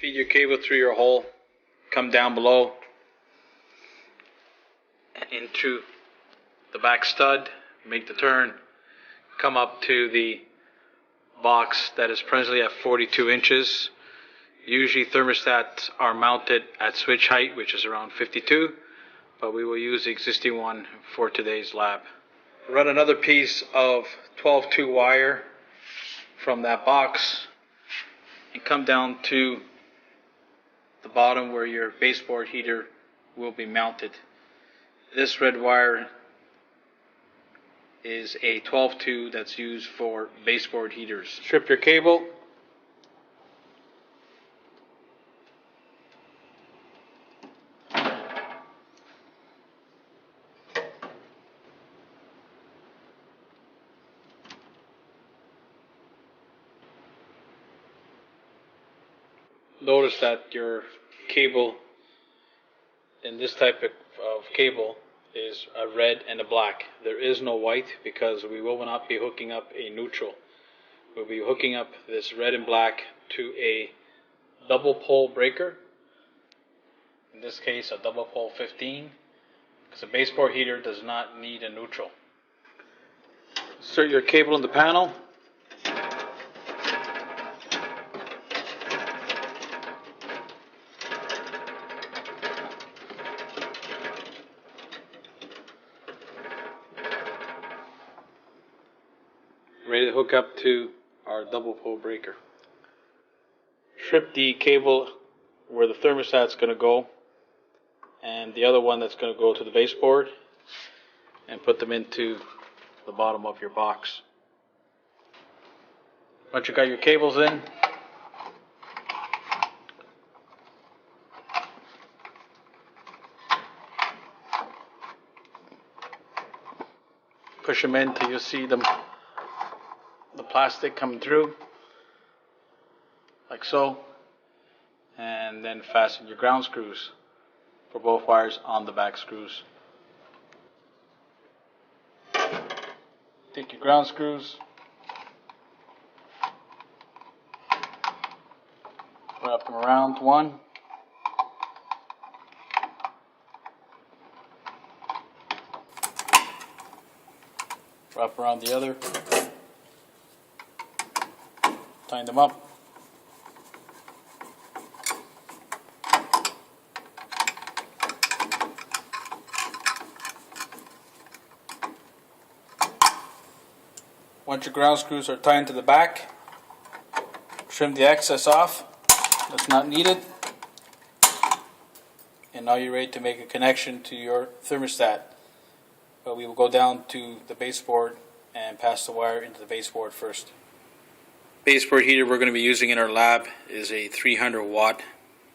Feed your cable through your hole, come down below into the back stud, make the turn, come up to the box that is presently at 42 inches. Usually thermostats are mounted at switch height, which is around 52, but we will use the existing one for today's lab. Run another piece of 12-2 wire from that box and come down to the bottom where your baseboard heater will be mounted. This red wire is a 12-2 that's used for baseboard heaters. Strip your cable. Notice that your cable in this type of cable is a red and a black. There is no white because we will not be hooking up a neutral. We'll be hooking up this red and black to a double pole breaker. In this case, a double pole 15, because a baseboard heater does not need a neutral. Insert your cable in the panel. Ready to hook up to our double pole breaker. Strip the cable where the thermostat's going to go and the other one that's going to go to the baseboard, and put them into the bottom of your box. Once you got your cables in, push them in till you see the plastic coming through, like so, and then fasten your ground screws for both wires on the back screws. Take your ground screws, wrap them around one, wrap around the other, tighten them up. Once your ground screws are tightened to the back, trim the excess off that's not needed, and now you're ready to make a connection to your thermostat. But we will go down to the baseboard and pass the wire into the baseboard first. Baseboard heater we're going to be using in our lab is a 300 watt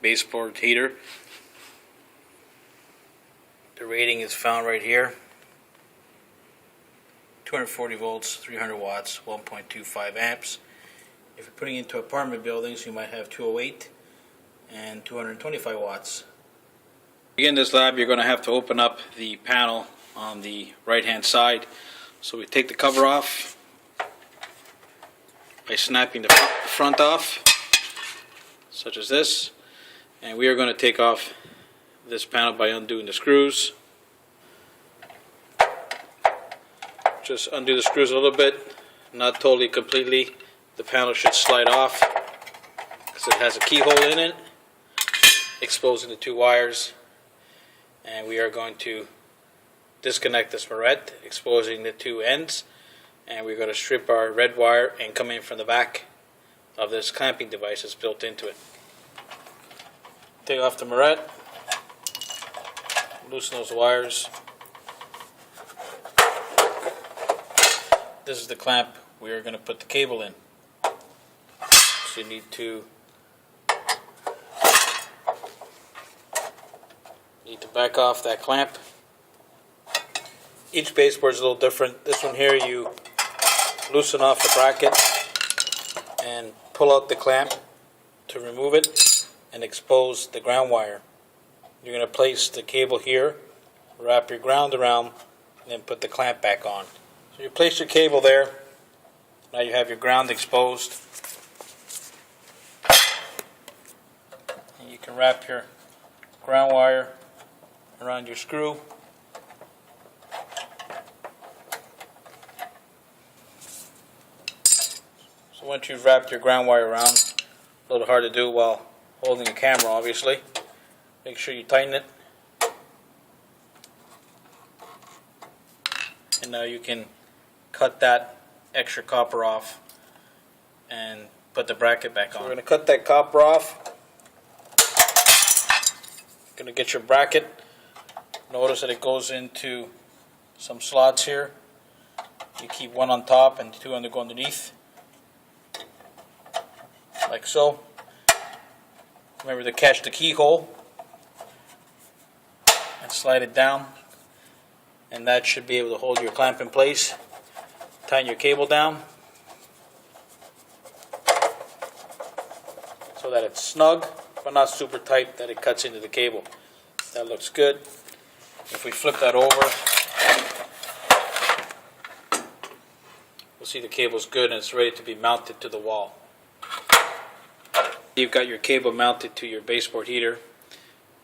baseboard heater. The rating is found right here. 240 volts, 300 watts, 1.25 amps. If you're putting it into apartment buildings, you might have 208 and 225 watts. To begin this lab, you're going to have to open up the panel on the right hand side. So we take the cover off by snapping the front off, such as this, and we are going to take off this panel by undoing the screws. Just undo the screws a little bit, not totally completely. The panel should slide off because it has a keyhole in it, exposing the two wires. And we are going to disconnect this barrette, exposing the two ends. And we're going to strip our red wire and come in from the back of this clamping device that's built into it. Take off the barrette, loosen those wires. This is the clamp we are going to put the cable in. So you need to back off that clamp. Each baseboard is a little different. This one here, you loosen off the bracket and pull out the clamp to remove it and expose the ground wire. You're going to place the cable here, wrap your ground around, and then put the clamp back on. So you place your cable there. Now you have your ground exposed. you can wrap your ground wire around your screw. So once you've wrapped your ground wire around, a little hard to do while holding the camera obviously, make sure you tighten it. And now you can cut that extra copper off and put the bracket back on. So we're going to cut that copper off. Going to get your bracket. Notice that it goes into some slots here. You keep one on top and two on the go underneath, like so. Remember to catch the keyhole and slide it down, and that should be able to hold your clamp in place. Tighten your cable down so that it's snug but not super tight that it cuts into the cable. That looks good. If we flip that over, we'll see the cable's good and it's ready to be mounted to the wall. You've got your cable mounted to your baseboard heater.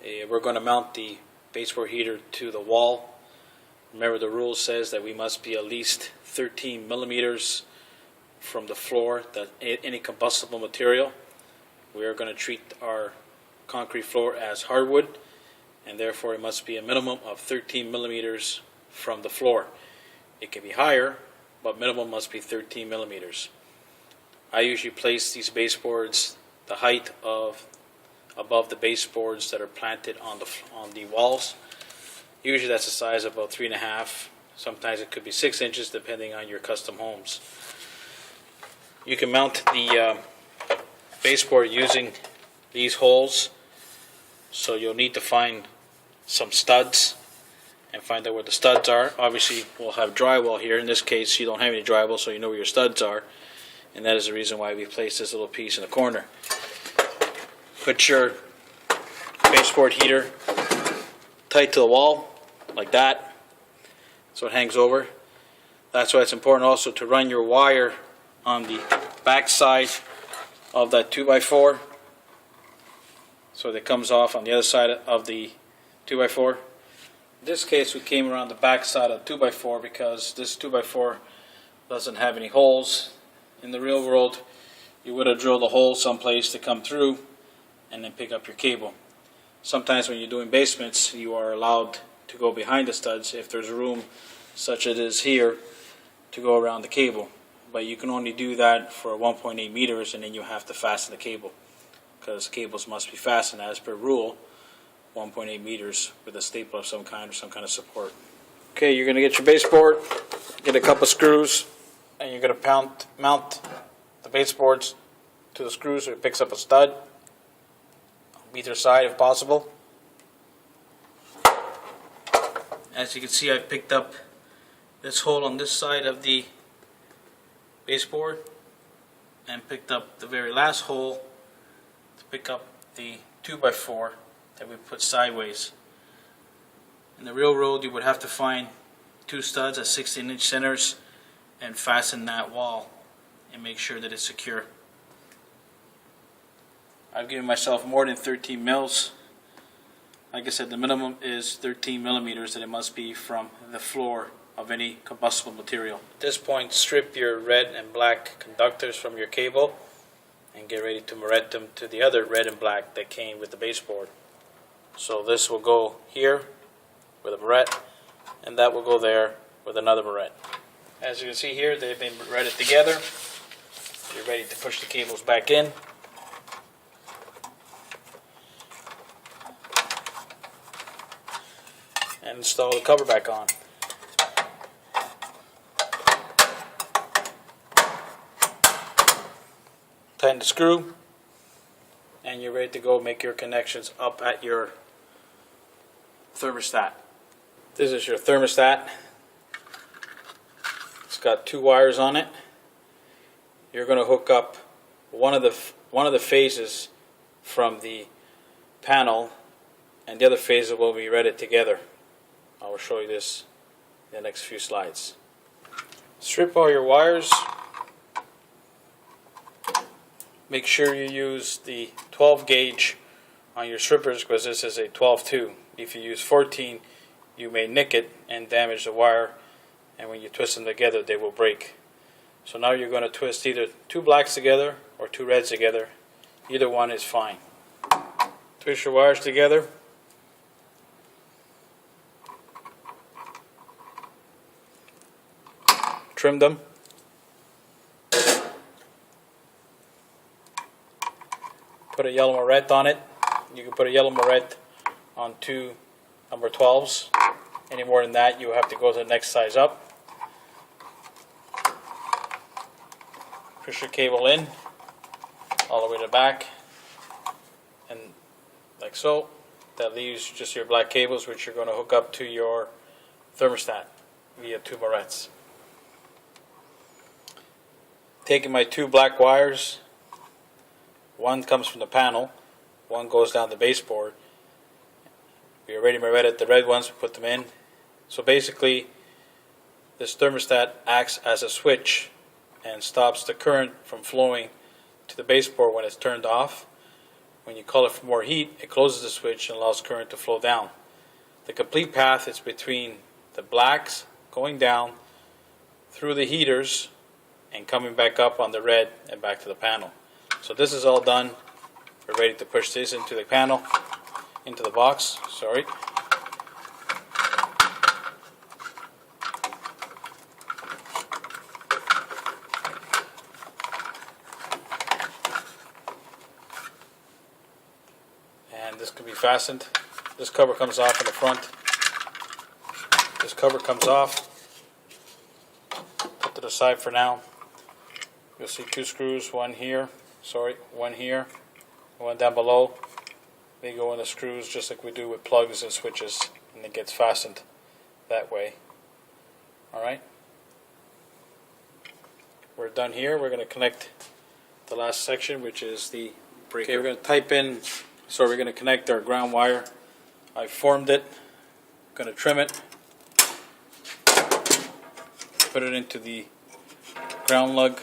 We're going to mount the baseboard heater to the wall. Remember, the rule says that we must be at least 13 millimeters from the floor, that any combustible material. We are going to treat our concrete floor as hardwood, and therefore it must be a minimum of 13 millimeters from the floor. It can be higher, but minimum must be 13 millimeters. I usually place these baseboards the height of above the baseboards that are planted on the walls. Usually that's a size of about 3.5. Sometimes it could be 6 inches depending on your custom homes. You can mount the baseboard using these holes. So you'll need to find some studs and find out where the studs are. Obviously we'll have drywall here. In this case you don't have any drywall, so you know where your studs are, and that is the reason why we placed this little piece in the corner. Put your baseboard heater tight to the wall like that, so it hangs over. That's why it's important also to run your wire on the back side of that 2x4, so that it comes off on the other side of the 2x4. In this case we came around the back side of the 2x4 because this 2x4 doesn't have any holes. In the real world you would have drilled a hole someplace to come through and then pick up your cable. Sometimes when you're doing basements you are allowed to go behind the studs if there's room, such as it is here, to go around the cable. But you can only do that for 1.8 meters, and then you have to fasten the cable, because cables must be fastened as per rule 1.8 meters with a staple of some kind or some kind of support. Okay, you're going to get your baseboard, get a couple screws, and you're going to mount the baseboards to the screws so it picks up a stud on either side if possible. As you can see, I picked up this hole on this side of the baseboard and picked up the very last hole to pick up the 2x4 that we put sideways. In the real world you would have to find two studs at 16-inch centers and fasten that wall and make sure that it's secure. I've given myself more than 13 mils. Like I said, the minimum is 13 millimeters that it must be from the floor of any combustible material. At this point, strip your red and black conductors from your cable and get ready to moret them to the other red and black that came with the baseboard. So this will go here with a moret, and that will go there with another moret. As you can see here, they've been moretted together. You're ready to push the cables back in. And install the cover back on. Tighten the screw, and you're ready to go make your connections up at your thermostat. This is your thermostat. It's got two wires on it. You're going to hook up one of the phases from the panel, and the other phase will be read together. I will show you this in the next few slides. Strip all your wires. Make sure you use the 12 gauge on your strippers, because this is a 12-2. If you use 14, you may nick it and damage the wire, and when you twist them together they will break. So now you're going to twist either two blacks together or two reds together. Either one is fine. Twist your wires together. Trim them. Put a yellow moret on it. You can put a yellow moret on two number 12s. Any more than that, you have to go to the next size up. Push your cable in all the way to the back, and like so. That leaves just your black cables, which you're going to hook up to your thermostat via two barrettes. Taking my two black wires, one comes from the panel, one goes down the baseboard. We already barretted the red ones, we put them in. So basically, this thermostat acts as a switch and stops the current from flowing to the baseboard when it's turned off. When you call it for more heat, it closes the switch and allows current to flow down. The complete path is between the blacks going down through the heaters and coming back up on the red and back to the panel. So this is all done. We're ready to push this into the panel, into the box, sorry. And this can be fastened. This cover comes off in the front. This cover comes off. Put to the side for now. You'll see two screws, one here, one down below. They go in the screws just like we do with plugs and switches, and it gets fastened that way. Alright. We're done here. We're going to connect the last section, which is the breaker. Okay, we're going to type in, so we're going to connect our ground wire. I formed it. Going to trim it. Put it into the ground lug.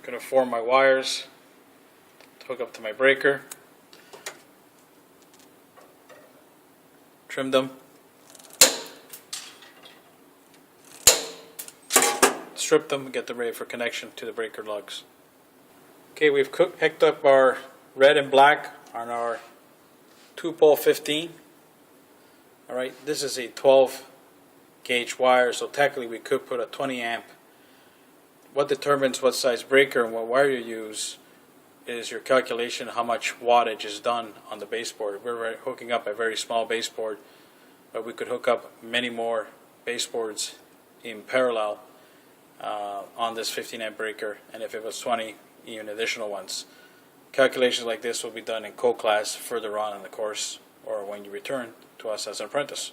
Going to form my wires to hook up to my breaker. Trim them. Strip them and get them ready for connection to the breaker lugs. Okay, we've hooked up our red and black on our 2-pole 15. Alright, this is a 12 gauge wire, so technically we could put a 20 amp. What determines what size breaker and what wire you use is your calculation of how much wattage is done on the baseboard. We're hooking up a very small baseboard, but we could hook up many more baseboards in parallel on this 15 amp breaker, and if it was 20, even additional ones. Calculations like this will be done in co-class further on in the course, or when you return to us as an apprentice.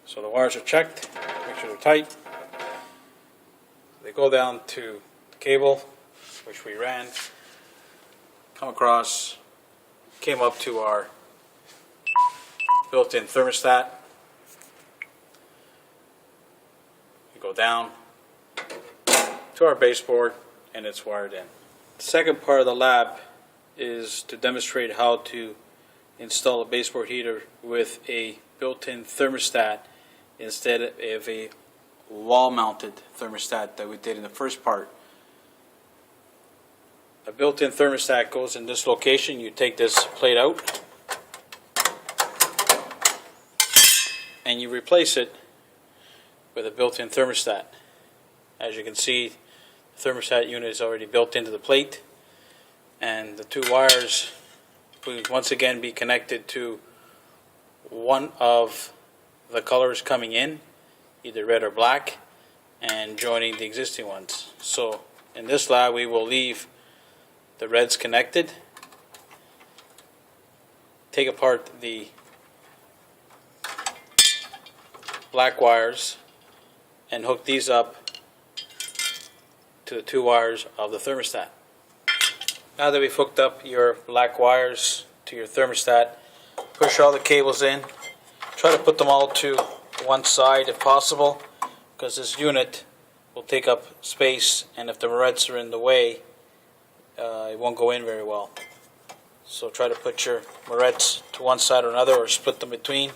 So the wires are checked, make sure they're tight. They go down to the cable, which we ran, come across, came up to our built-in thermostat. We go down to our baseboard, and it's wired in. The second part of the lab is to demonstrate how to install a baseboard heater with a built-in thermostat instead of a wall-mounted thermostat that we did in the first part. A built-in thermostat goes in this location. You take this plate out and you replace it with a built-in thermostat. As you can see, the thermostat unit is already built into the plate, and the two wires will once again be connected to one of the colors coming in, either red or black, and joining the existing ones. So in this lab we will leave the reds connected, take apart the black wires and hook these up to the two wires of the thermostat. Now that we've hooked up your black wires to your thermostat, push all the cables in. Try to put them all to one side if possible, because this unit will take up space, and if the morettes are in the way, it won't go in very well. So try to put your morettes to one side or another, or split them between.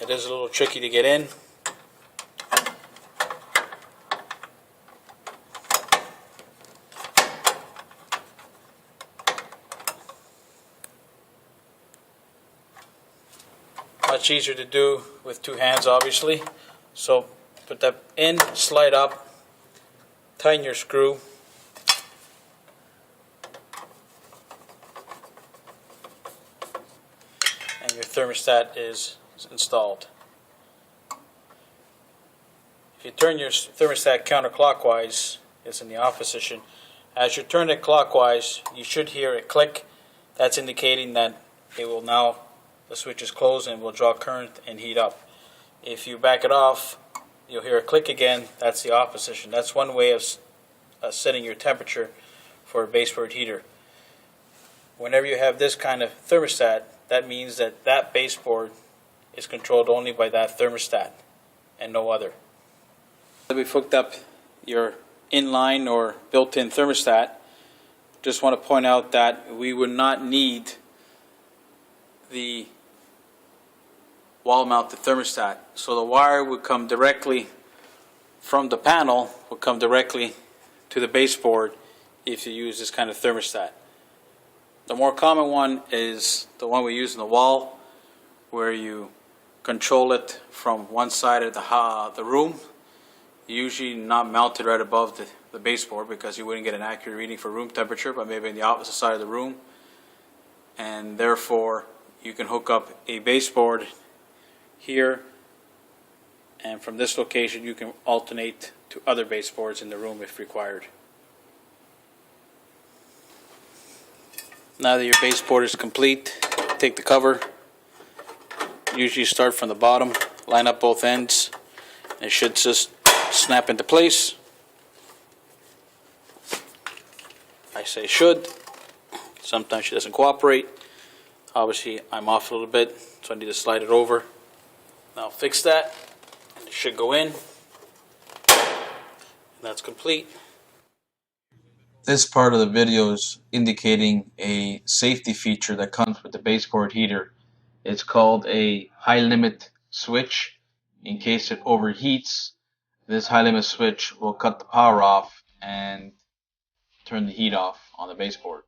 It is a little tricky to get in. Much easier to do with two hands, obviously. So put that in, slide up, tighten your screw, and your thermostat is installed. If you turn your thermostat counterclockwise, it's in the off position. As you turn it clockwise, you should hear a click. That's indicating that it will now, the switch is closed and will draw current and heat up. If you back it off, you'll hear a click again. That's the off position. That's one way of setting your temperature for a baseboard heater. Whenever you have this kind of thermostat, that means that that baseboard is controlled only by that thermostat and no other. We've hooked up your inline or built-in thermostat. Just want to point out that we would not need the wall-mounted thermostat. So the wire would come directly from the panel, would come directly to the baseboard if you use this kind of thermostat. The more common one is the one we use in the wall, where you control it from one side of the room, usually not mounted right above the baseboard, because you wouldn't get an accurate reading for room temperature, but maybe on the opposite side of the room. And therefore you can hook up a baseboard here, and from this location you can alternate to other baseboards in the room if required. Now that your baseboard is complete, take the cover. Usually start from the bottom, line up both ends. It should just snap into place. I say should. Sometimes she doesn't cooperate. Obviously I'm off a little bit, so I need to slide it over. Now fix that, and it should go in. And that's complete. This part of the video is indicating a safety feature that comes with the baseboard heater. It's called a high limit switch. In case it overheats, this high limit switch will cut the power off and turn the heat off on the baseboard.